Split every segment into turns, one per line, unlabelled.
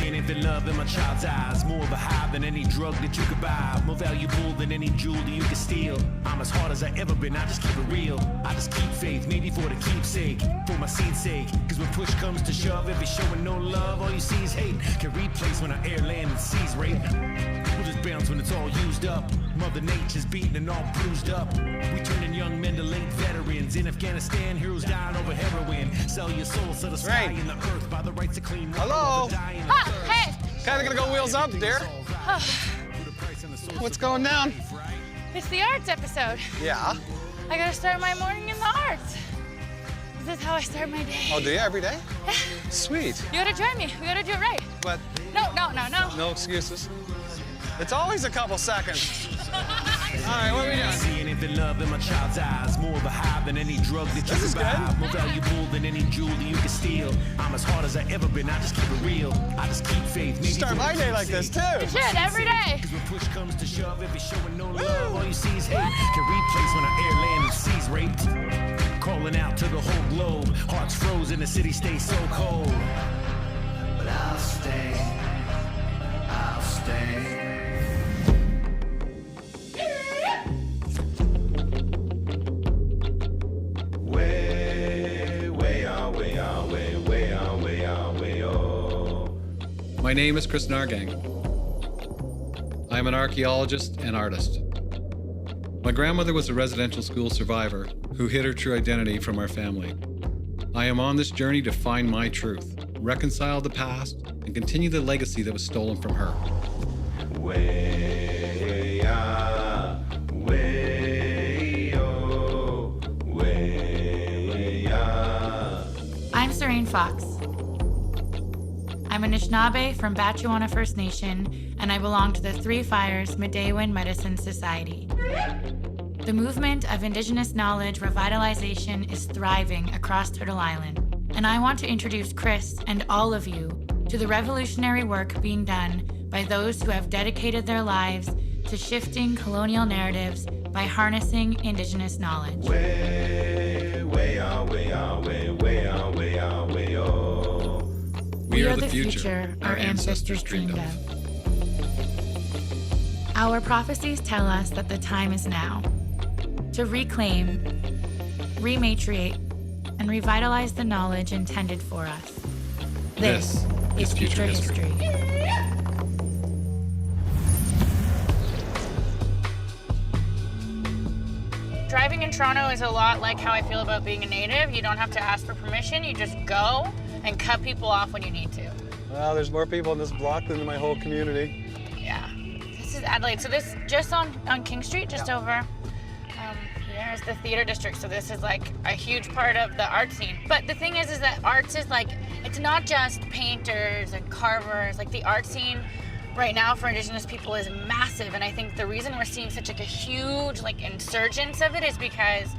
Seeing infant love in my child's eyes, more of a high than any drug that you could buy, more valuable than any jewel that you could steal. I'm as hard as I ever been, I just keep it real. I just keep faith, maybe for the keepsake, for my seed's sake. Cause when push comes to shove, if you're showing no love, all you see is hate. Can replace when I air, land, and seas rape. We'll just bounce when it's all used up. Mother Nature's beaten and all bruised up. We turning young men to late veterans. In Afghanistan, heroes dying over heroin. Sell your soul, so the sky and the earth by the rights of clean.
Hello.
Hey.
Kinda gonna go wheels up, dear. What's going down?
It's the arts episode.
Yeah.
I gotta start my morning in the arts. This is how I start my day.
Oh, do you every day? Sweet.
You gotta join me. We gotta do it right.
But
No.
no excuses. It's always a couple seconds. All right, what are we doing?
Seeing infant love in my child's eyes, more of a high than any drug that you could buy, more valuable than any jewel that you could steal. I'm as hard as I ever been, I just keep it real. I just keep faith. Maybe
Start my day like this too.
Shit, every day.
Cause when push comes to shove, if you're showing no love, all you see is hate. Can replace when I air, land, and seas raped. Calling out to the whole globe, hearts frozen, the city stays so cold. But I'll stay.
My name is Kris Nargang. I am an archaeologist and artist. My grandmother was a residential school survivor who hid her true identity from our family. I am on this journey to find my truth, reconcile the past, and continue the legacy that was stolen from her.
I'm Sarain Fox. I'm Anishinaabe from Batchewana First Nation, and I belong to the Three Fires Medewan Medicine Society. The movement of Indigenous knowledge revitalization is thriving across Turtle Island, and I want to introduce Kris and all of you to the revolutionary work being done by those who have dedicated their lives to shifting colonial narratives by harnessing Indigenous knowledge. We are the future our ancestors dreamed of. Our prophecies tell us that the time is now to reclaim, rematriate, and revitalize the knowledge intended for us. This is future history. Driving in Toronto is a lot like how I feel about being a native. You don't have to ask for permission, you just go and cut people off when you need to.
Well, there's more people in this block than in my whole community.
Yeah, this is Adelaide. So this, just on King Street, just over, here's the theater district. So this is like a huge part of the art scene. But the thing is that arts is like, it's not just painters and carvers. Like the art scene right now for Indigenous people is massive. And I think the reason we're seeing such like a huge like insurgence of it is because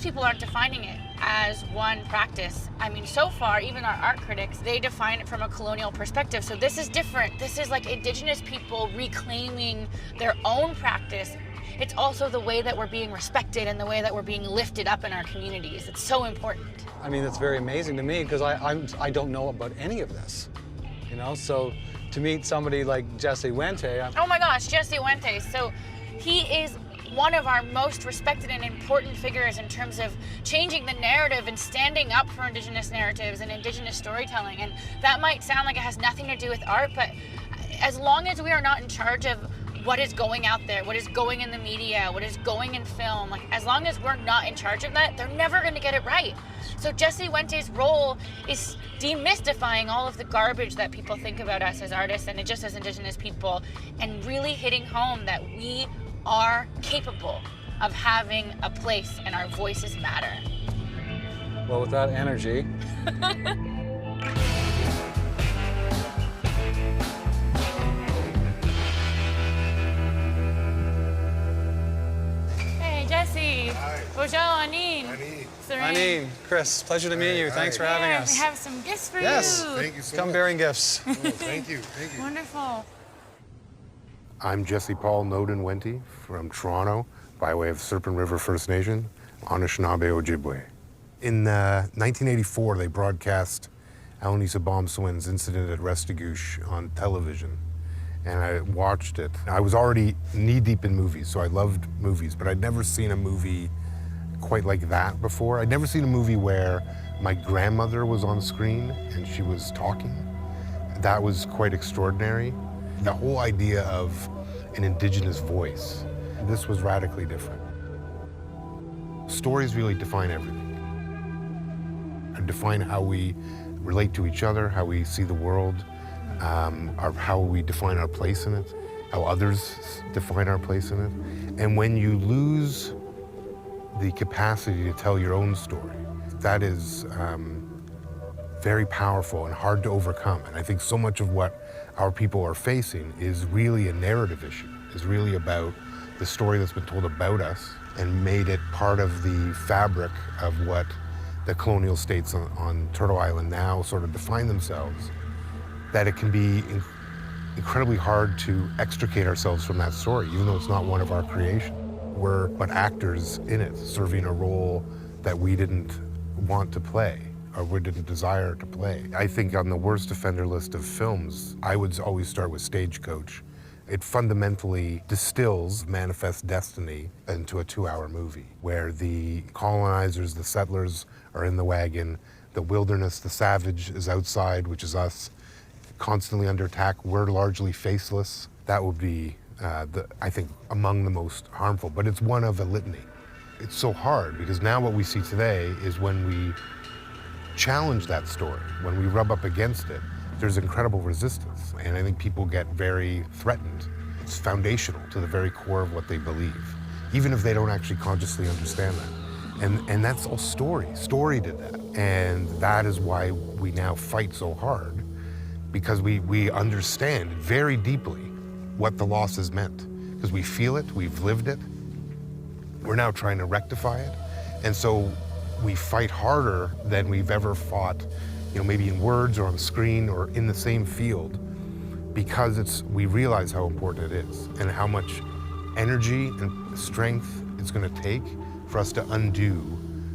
people aren't defining it as one practice. I mean, so far, even our art critics, they define it from a colonial perspective. So this is different. This is like Indigenous people reclaiming their own practice. It's also the way that we're being respected and the way that we're being lifted up in our communities. It's so important.
I mean, it's very amazing to me because I don't know about any of this, you know? So to meet somebody like Jesse Wente.
Oh my gosh, Jesse Wente. So he is one of our most respected and important figures in terms of changing the narrative and standing up for Indigenous narratives and Indigenous storytelling. And that might sound like it has nothing to do with art, but as long as we are not in charge of what is going out there, what is going in the media, what is going in film, like as long as we're not in charge of that, they're never gonna get it right. So Jesse Wente's role is demystifying all of the garbage that people think about us as artists and just as Indigenous people, and really hitting home that we are capable of having a place and our voices matter.
Well, with that energy.
Hey, Jesse.
Hi.
Bonjour, Anine.
Anine, Kris, pleasure to meet you. Thanks for having us.
We have some gifts for
Yes.
you.
Thank you so
Come
much.
bearing gifts.
Oh, thank you.
Wonderful.
I'm Jesse Paul Noden Wente from Toronto by way of Serpent River First Nation, Anishinaabe Ojibway. In 1984, they broadcast Anishinaabe incident at Restigouche on television. And I watched it. I was already knee-deep in movies, so I loved movies, but I'd never seen a movie quite like that before. I'd never seen a movie where my grandmother was on screen and she was talking. That was quite extraordinary. The whole idea of an Indigenous voice, this was radically different. Stories really define everything. Define how we relate to each other, how we see the world, how we define our place in it, how others define our place in it. And when you lose the capacity to tell your own story, that is very powerful and hard to overcome. And I think so much of what our people are facing is really a narrative issue, is really about the story that's been told about us and made it part of the fabric of what the colonial states on Turtle Island now sort of define themselves, that it can be incredibly hard to extricate ourselves from that story, even though it's not one of our creation. We're but actors in it, serving a role that we didn't want to play or we didn't desire to play. I think on the worst offender list of films, I would always start with Stagecoach. It fundamentally distills Manifest Destiny into a 2-hour movie where the colonizers, the settlers are in the wagon, the wilderness, the savage is outside, which is us, constantly under attack. We're largely faceless. That would be, I think, among the most harmful, but it's one of a litany. It's so hard because now what we see today is when we challenge that story, when we rub up against it, there's incredible resistance. And I think people get very threatened. It's foundational to the very core of what they believe, even if they don't actually consciously understand that. And that's all story. Story did that. And that is why we now fight so hard, because we understand very deeply what the loss has meant. Because we feel it, we've lived it. We're now trying to rectify it. And so we fight harder than we've ever fought, maybe in words or on screen or in the same field, because we realize how important it is and how much energy and strength it's going to take for us to undo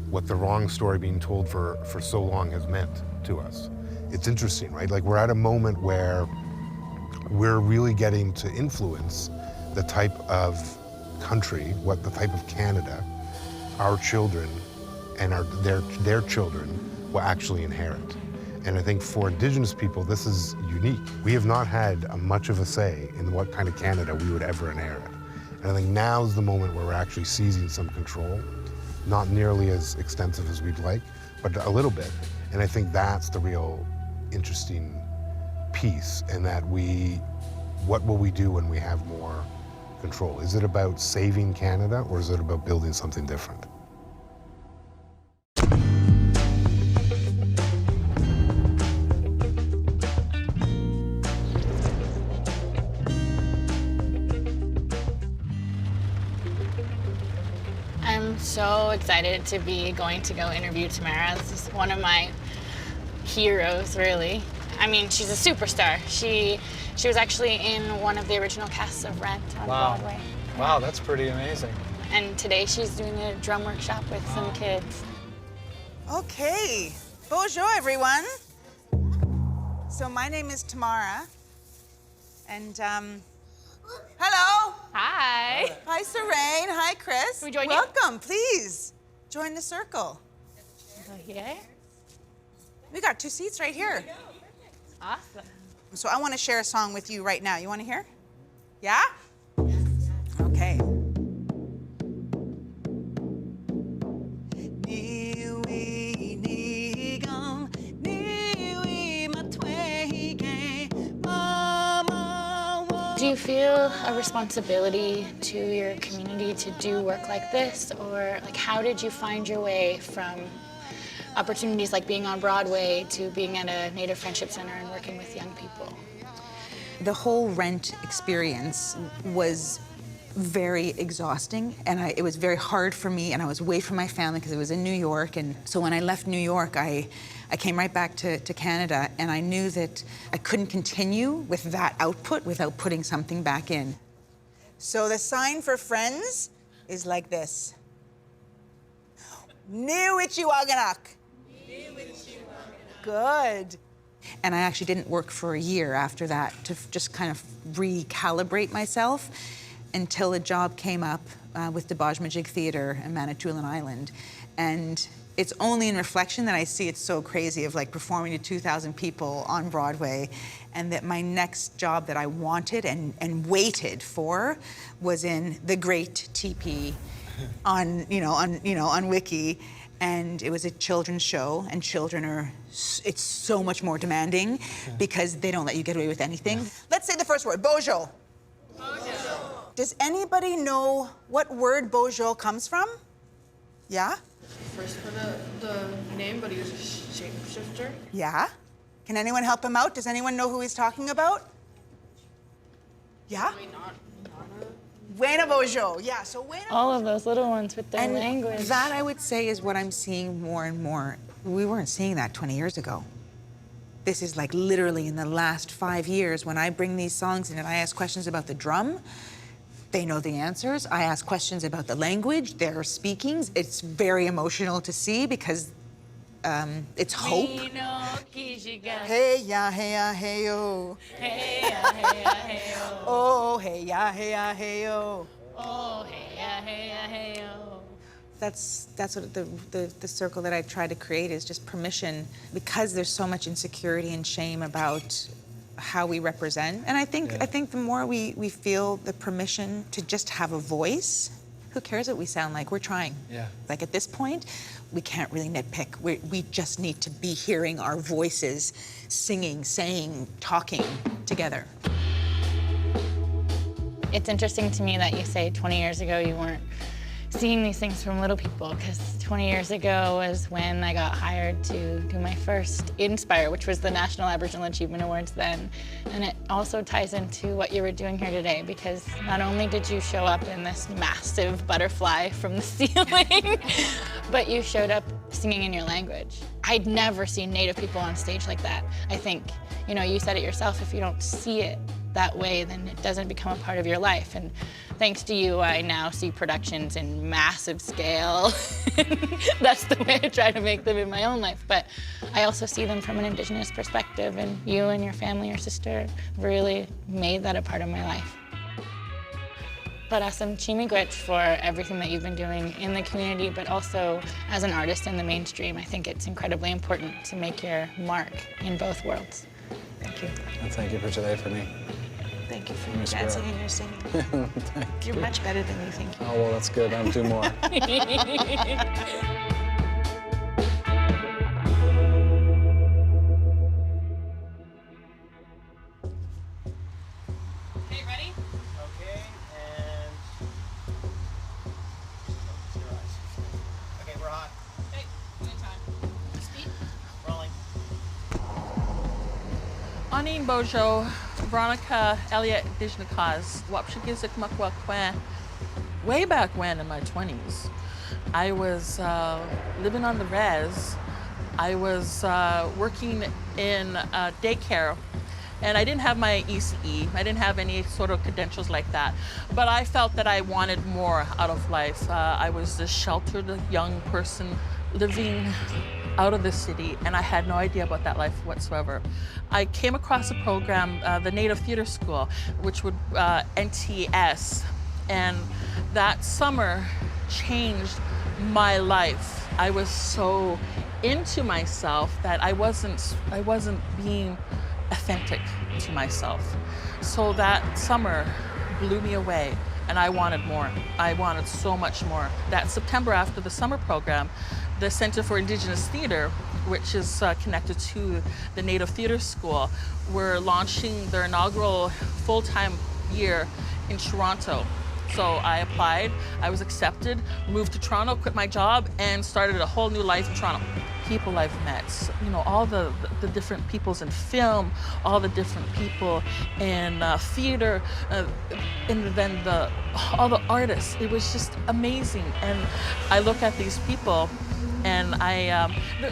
what the wrong story being told for so long has meant to us. It's interesting, right? Like, we're at a moment where we're really getting to influence the type of country, the type of Canada our children and their children will actually inherit. And I think for Indigenous people, this is unique. We have not had much of a say in what kind of Canada we would ever inherit. And I think now's the moment where we're actually seizing some control, not nearly as extensive as we'd like, but a little bit. And I think that's the real interesting piece, and that what will we do when we have more control? Is it about saving Canada, or is it about building something different?
I'm so excited to be going to go interview Tamara. This is one of my heroes, really. I mean, she's a superstar. She was actually in one of the original casts of Rent on Broadway.
Wow, that's pretty amazing.
And today she's doing a drum workshop with some kids.
Okay, bonjour everyone. So my name is Tamara, and hello.
Hi.
Hi, Sarain. Hi, Kris.
Can we join you?
Welcome, please. Join the circle.
Yeah.
We got 2 seats right here.
Awesome.
So I want to share a song with you right now. You want to hear? Yeah? Okay.
Do you feel a responsibility to your community to do work like this? Or like, how did you find your way from opportunities like being on Broadway to being at a Native Friendship Center and working with young people?
The whole Rent experience was very exhausting, and it was very hard for me, and I was away from my family because I was in New York. And so when I left New York, I came right back to Canada, and I knew that I couldn't continue with that output without putting something back in. So the sign for friends is like this. Niwichiwaganak. Good. And I actually didn't work for a year after that to just kind of recalibrate myself until a job came up with the Bajmajig Theatre in Manitoulin Island. And it's only in reflection that I see it's so crazy of like performing to 2,000 people on Broadway, and that my next job that I wanted and waited for was in the Great TP on Wiki. And it was a children's show, and children it's so much more demanding because they don't let you get away with anything. Let's say the first word, bojo. Bojo. Does anybody know what word bojo comes from? Yeah?
First for the name, but he was a shapeshifter.
Yeah? Can anyone help him out? Does anyone know who he's talking about? Yeah? Wayna Bojo, yeah, so Wayna.
All of those little ones with their
And
language.
that, I would say, is what I'm seeing more and more. We weren't seeing that 20 years ago. This is like literally in the last 5 years when I bring these songs in and I ask questions about the drum, they know the answers. I ask questions about the language, their speakings. It's very emotional to see because it's hope. Hey ya, hey ya, hey yo.
Hey ya, hey ya, hey yo.
Oh, hey ya, hey ya, hey yo.
Oh, hey ya, hey ya, hey yo.
That's what the circle that I try to create is just permission, because there's so much insecurity and shame about how we represent. And I think the more we feel the permission to just have a voice, who cares what we sound like? We're trying.
Yeah.
Like at this point, we can't really nitpick. We just need to be hearing our voices singing, saying, talking together.
It's interesting to me that you say 20 years ago you weren't seeing these things from little people, because 20 years ago was when I got hired to do my first Inspire, which was the National Aboriginal Achievement Awards then. And it also ties into what you were doing here today, because not only did you show up in this massive butterfly from the ceiling, but you showed up singing in your language. I'd never seen Native people on stage like that. I think, you said it yourself, if you don't see it that way, then it doesn't become a part of your life. And thanks to you, I now see productions in massive scale. That's the way I try to make them in my own life. But I also see them from an Indigenous perspective, and you and your family, your sister, really made that a part of my life. But asam chimigwech for everything that you've been doing in the community, but also as an artist in the mainstream. I think it's incredibly important to make your mark in both worlds. Thank you.
And thank you for today for me.
Thank you for your dancing and your singing. You're much better than you think.
Oh, well, that's good. I'll do more.
Okay, ready? Okay, and... Close your eyes. Okay, we're hot.
Okay, good time. Speed.
Rolling.
Anin Bojo, Veronica Elliott Indigenous Wapshigizik Makwa Kwan. Way back when in my 20s, I was living on the res. I was working in daycare, and I didn't have my ECE. I didn't have any sort of credentials like that. But I felt that I wanted more out of life. I was this sheltered young person living out of the city, and I had no idea about that life whatsoever. I came across a program, the Native Theatre School, which would NTS, and that summer changed my life. I was so into myself that I wasn't being authentic to myself. So that summer blew me away, and I wanted more. I wanted so much more. That September, after the summer program, the Center for Indigenous Theatre, which is connected to the Native Theatre School, were launching their inaugural full-time year in Toronto. So I applied, I was accepted, moved to Toronto, quit my job, and started a whole new life in Toronto. People I've met, all the different peoples in film, all the different people in theater, and then all the artists. It was just amazing. And I look at these people, and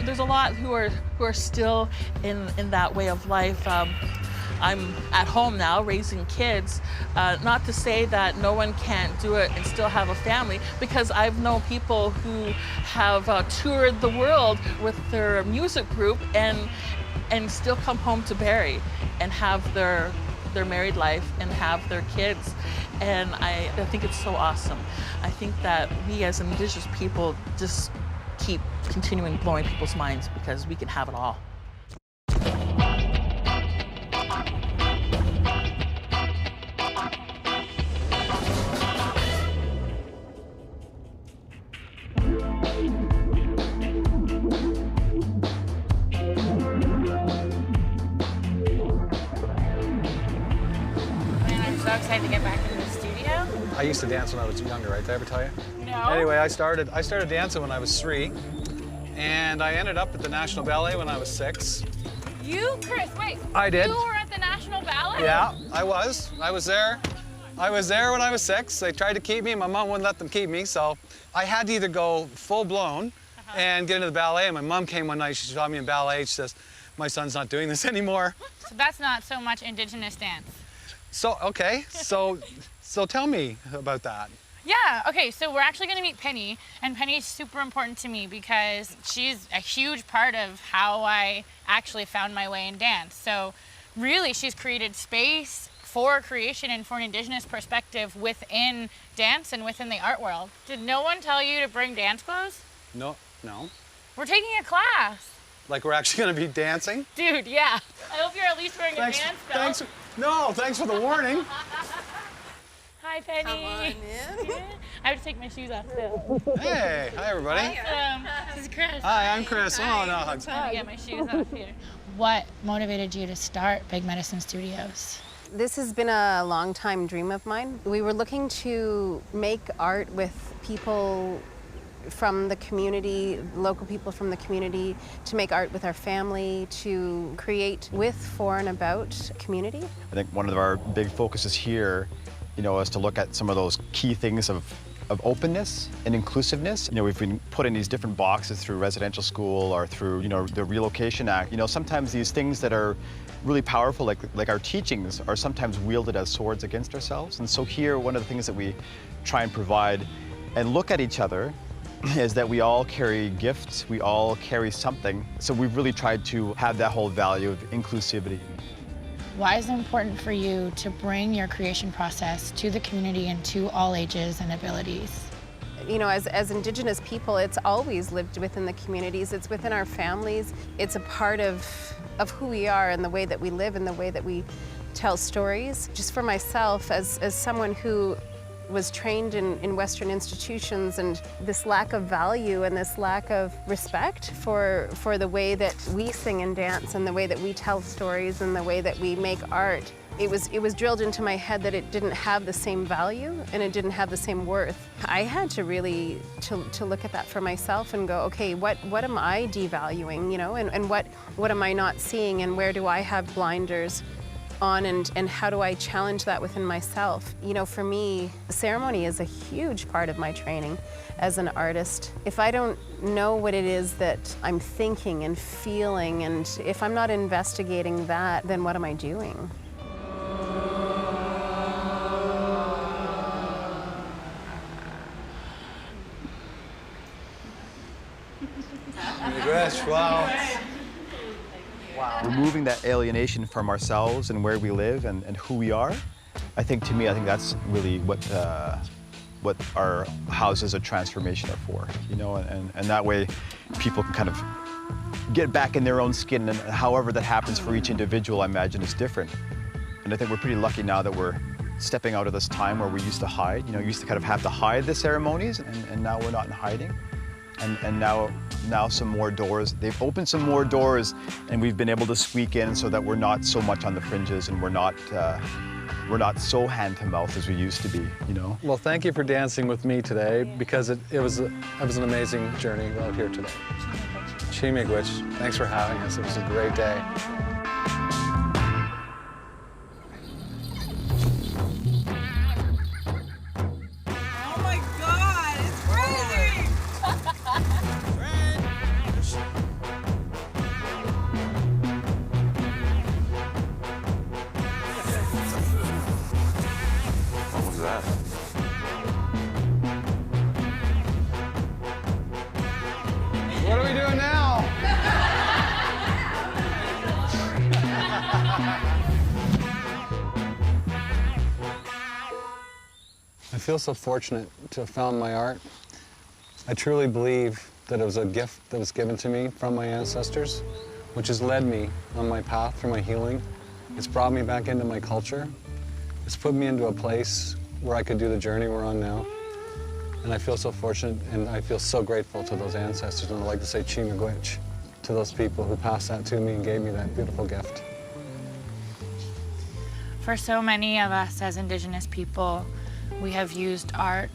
there's a lot who are still in that way of life. I'm at home now raising kids, not to say that no one can't do it and still have a family, because I've known people who have toured the world with their music group, and and still come home to Barrie and have their married life and have their kids. And I think it's so awesome. I think that we as Indigenous people just keep continuing blowing people's minds because we can have it all.
So excited to get back into the studio.
I used to dance when I was younger, right? Did I ever tell you?
No.
Anyway, I started dancing when I was 3, and I ended up at the National Ballet when I was 6.
You, Kris, wait.
I did.
You were at the National Ballet?
Yeah, I was. I was there. I was there when I was 6. They tried to keep me. My mom wouldn't let them keep me, so I had to either go full-blown and get into the ballet. And my mom came one night. She saw me in ballet. She says, "My son's not doing this anymore."
So that's not so much Indigenous dance.
So, okay. So tell me about that.
Yeah, okay, so we're actually gonna meet Penny, and Penny's super important to me because she's a huge part of how I actually found my way in dance. So really, she's created space for creation and for an Indigenous perspective within dance and within the art world. Did no one tell you to bring dance clothes?
No.
We're taking a class.
Like we're actually gonna be dancing?
Dude, yeah. I hope you're at least wearing a dance belt.
Thanks for the warning.
Hi, Penny.
Come on in.
I have to take my shoes off too.
Hey, hi everybody.
This is Kris.
Hi, I'm Kris. Oh, no hugs.
I'm gonna get my shoes off here. What motivated you to start Big Medicine Studios?
This has been a long time dream of mine. We were looking to make art with people from the community, local people from the community, to make art with our family, to create with, for, and about community.
I think one of our big focuses here, is to look at some of those key things of openness and inclusiveness. We've been put in these different boxes through residential school or through, the Relocation Act. Sometimes these things that are really powerful, like our teachings, are sometimes wielded as swords against ourselves. And so here, one of the things that we try and provide and look at each other is that we all carry gifts, we all carry something. So we've really tried to have that whole value of inclusivity.
Why is it important for you to bring your creation process to the community and to all ages and abilities?
As Indigenous people, it's always lived within the communities. It's within our families. It's a part of who we are and the way that we live and the way that we tell stories. Just for myself, as someone who was trained in Western institutions, and this lack of value and this lack of respect for the way that we sing and dance and the way that we tell stories and the way that we make art, it was drilled into my head that it didn't have the same value and it didn't have the same worth. I had to really to look at that for myself and go, okay, what am I devaluing, and what am I not seeing, and where do I have blinders on, and how do I challenge that within myself? For me, ceremony is a huge part of my training as an artist. If I don't know what it is that I'm thinking and feeling, and if I'm not investigating that, then what am I doing?
Wow.
Removing that alienation from ourselves and where we live and who we are, I think that's really what our houses of transformation are for, and that way people can kind of get back in their own skin, and however that happens for each individual, I imagine, is different. And I think we're pretty lucky now that we're stepping out of this time where we used to hide. You used to kind of have to hide the ceremonies, and now we're not in hiding. And now some more doors. They've opened some more doors, and we've been able to squeak in so that we're not so much on the fringes, and we're not so hand to mouth as we used to be.
Well, thank you for dancing with me today, because it was an amazing journey out here today. Chimigwich, thanks for having us. It was a great day. What are we doing now? feel so fortunate to have found my art. I truly believe that it was a gift that was given to me from my ancestors, which has led me on my path for my healing. It's brought me back into my culture. It's put me into a place where I could do the journey we're on now. And I feel so fortunate, and I feel so grateful to those ancestors, and I'd like to say Chimagwich to those people who passed that to me and gave me that beautiful gift.
For so many of us as Indigenous people, we have used art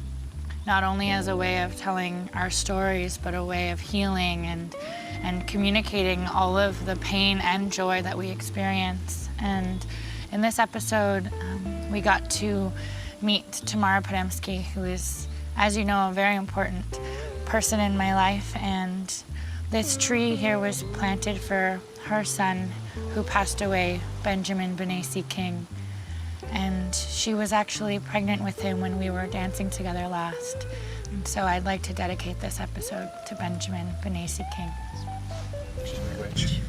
not only as a way of telling our stories, but a way of healing and communicating all of the pain and joy that we experience. And in this episode, we got to meet Tamara Podemski, who is, as you know, a very important person in my life. And this tree here was planted for her son, who passed away, Benjamin Benesi King. And she was actually pregnant with him when we were dancing together last. And so I'd like to dedicate this episode to Benjamin Benesi King.
Chimagwich.